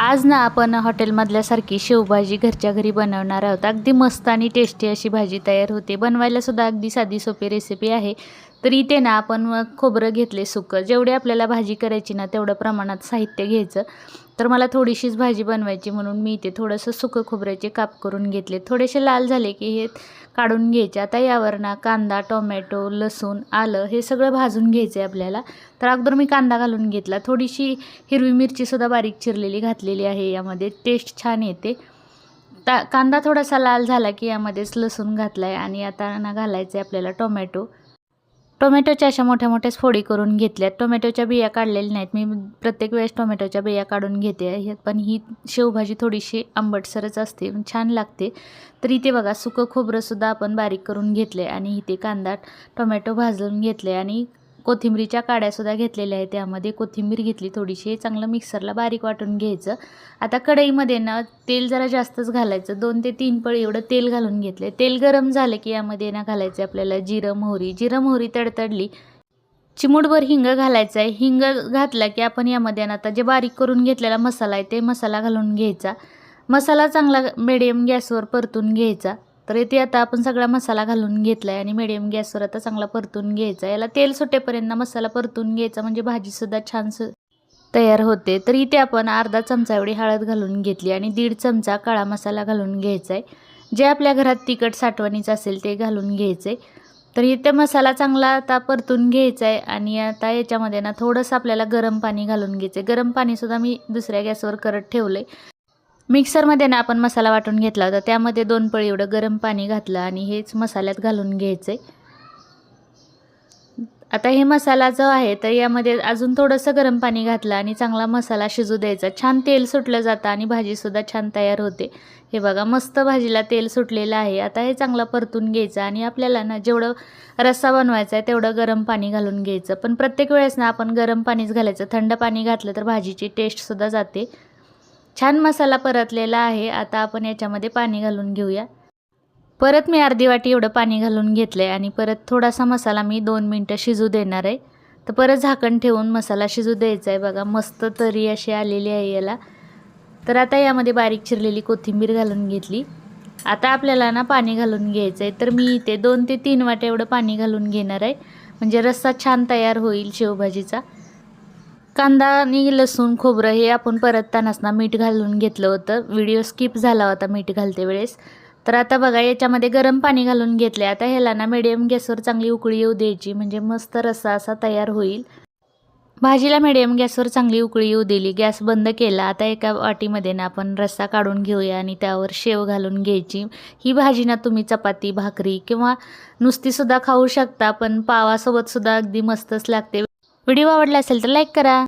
आज ना आपण हॉटेलमधल्यासारखी शेवभाजी घरच्या घरी बनवणार आहोत। अगदी मस्त आणि टेस्टी अशी भाजी तयार होते। बनवायला सुद्धा अगदी साधी सोपी रेसिपी आहे। तर इथे ना आपण खोबरं घेतले सुकं, जेवढी आपल्याला भाजी करायची ना तेवढं प्रमाणात साहित्य घ्यायचं। तर मला थोडीशीच भाजी बनवायची म्हणून मी इथे थोडंसं सुकं खोबऱ्याचे काप करून घेतले। थोडेसे लाल झाले की हे काढून घ्यायचे। आता यावर ना कांदा, टोमॅटो, लसूण, आलं हे सगळं भाजून घ्यायचं आहे आपल्याला। तर अगोदर मी कांदा घालून घेतला, थोडीशी हिरवी मिरची सुद्धा बारीक चिरलेली घातलेली आहे। यामध्ये टेस्ट छान येते। कांदा थोडासा लाल झाला की यामध्येच लसूण घातलाय आणि आता ना घालायचं आहे आपल्याला टोमॅटो। टोमॅटोच्या अशा मोठ्या मोठ्या फोडी करून घेतल्यात। टोमॅटोच्या बिया काढलेल्या नाहीत, मी प्रत्येक वेळेस टोमॅटोच्या बिया काढून घेते। पण ही शेवभाजी थोडीशी आंबटसरच असते, छान लागते। तर इथे बघा सुकं खोबरंसुद्धा आपण बारीक करून घेतले आणि इथे कांदा टोमॅटो भाजून घेतले आणि कोथिंबीरच्या काड्यासुद्धा घेतलेल्या आहेत। त्यामध्ये कोथिंबीर घेतली थोडीशी, चांगलं मिक्सरला बारीक वाटून घ्यायचं। आता कढईमध्ये ना तेल जरा जास्तच घालायचं, 2 ते 3 पळी एवढं तेल घालून घेतले। तेल गरम झालं की यामध्ये ना घालायचं आपल्याला जिरं मोहरी तडतडली, चिमूटभर हिंग घालायचं आहे। हिंग घातला की आपण यामध्ये ना आता जे बारीक करून घेतलेला मसाला आहे ते मसाला घालून घ्यायचा। मसाला चांगला मिडियम गॅसवर परतून घ्यायचा। तर इथे आता आपण सगळा मसाला घालून घेतला आहे आणि मिडियम गॅसवर आता चांगला परतून घ्यायचा। याला तेल सुटेपर्यंत मसाला परतून घ्यायचा, म्हणजे भाजीसुद्धा छान तयार होते। तर इथे आपण अर्धा चमचा एवढी हळद घालून घेतली आणि 1.5 चमचा काळा मसाला घालून घ्यायचा आहे। जे आपल्या घरात तिखट साठवणीचं असेल ते घालून घ्यायचं आहे। तर इथे मसाला चांगला आता परतून घ्यायचा आहे आणि आता याच्यामध्ये ना थोडंसं आपल्याला गरम पाणी घालून घ्यायचं आहे। गरम पाणीसुद्धा मी दुसऱ्या गॅसवर करत ठेवलं आहे। मिक्सरमध्ये ना आपण मसाला वाटून घेतला होता, त्यामध्ये 2 पळी एवढं गरम पाणी घातलं आणि हेच मसाल्यात घालून घ्यायचं आहे। आता हे मसाला जो आहे तर यामध्ये अजून थोडंसं गरम पाणी घातलं आणि चांगला मसाला शिजू द्यायचा। छान तेल सुटलं जातं आणि भाजीसुद्धा छान तयार होते। हे बघा मस्त भाजीला तेल सुटलेलं आहे। आता हे चांगलं परतून घ्यायचं आणि आपल्याला ना जेवढं रस्सा बनवायचा आहे तेवढं गरम पाणी घालून घ्यायचं। पण प्रत्येक वेळेस ना आपण गरम पाणीच घालायचं, थंड पाणी घातलं तर भाजीची टेस्टसुद्धा जाते। छान मसाला परतलेला आहे। आता आपण याच्यामध्ये पाणी घालून घेऊया। परत मी अर्धी वाटी एवढं पाणी घालून घेतलं आहे आणि परत थोडासा मसाला मी 2 मिनटं शिजू देणार आहे। तर परत झाकण ठेवून मसाला शिजू द्यायचा आहे। बघा मस्त तरी अशी आलेली आहे याला। तर आता यामध्ये बारीक चिरलेली कोथिंबीर घालून घेतली। आता आपल्याला ना पाणी घालून घ्यायचं आहे। तर मी इथे 2 ते 3 वाट्या एवढं पाणी घालून घेणार आहे, म्हणजे रस्सा छान तयार होईल शेवभाजीचा। कांदा आणि लसूण खोबरं हे आपण परततानाच ना मीठ घालून घेतलं होतं, व्हिडिओ स्किप झाला होता मीठ घालते वेळेस। तर आता बघा याच्यामध्ये गरम पाणी घालून घेतले। आता ह्याला ना मिडियम गॅसवर चांगली उकळी येऊ द्यायची, म्हणजे मस्त रस्सा असा तयार होईल। भाजीला मिडियम गॅसवर चांगली उकळी येऊ दिली, गॅस बंद केला। आता एका वाटीमध्ये ना आपण रस्सा काढून घेऊया आणि त्यावर शेव घालून घ्यायची। ही भाजी ना तुम्ही चपाती, भाकरी किंवा नुसतीसुद्धा खाऊ शकता, पण पावासोबतसुद्धा अगदी मस्तच लागते। व्हिडिओ आवडला असेल तर लाईक करा।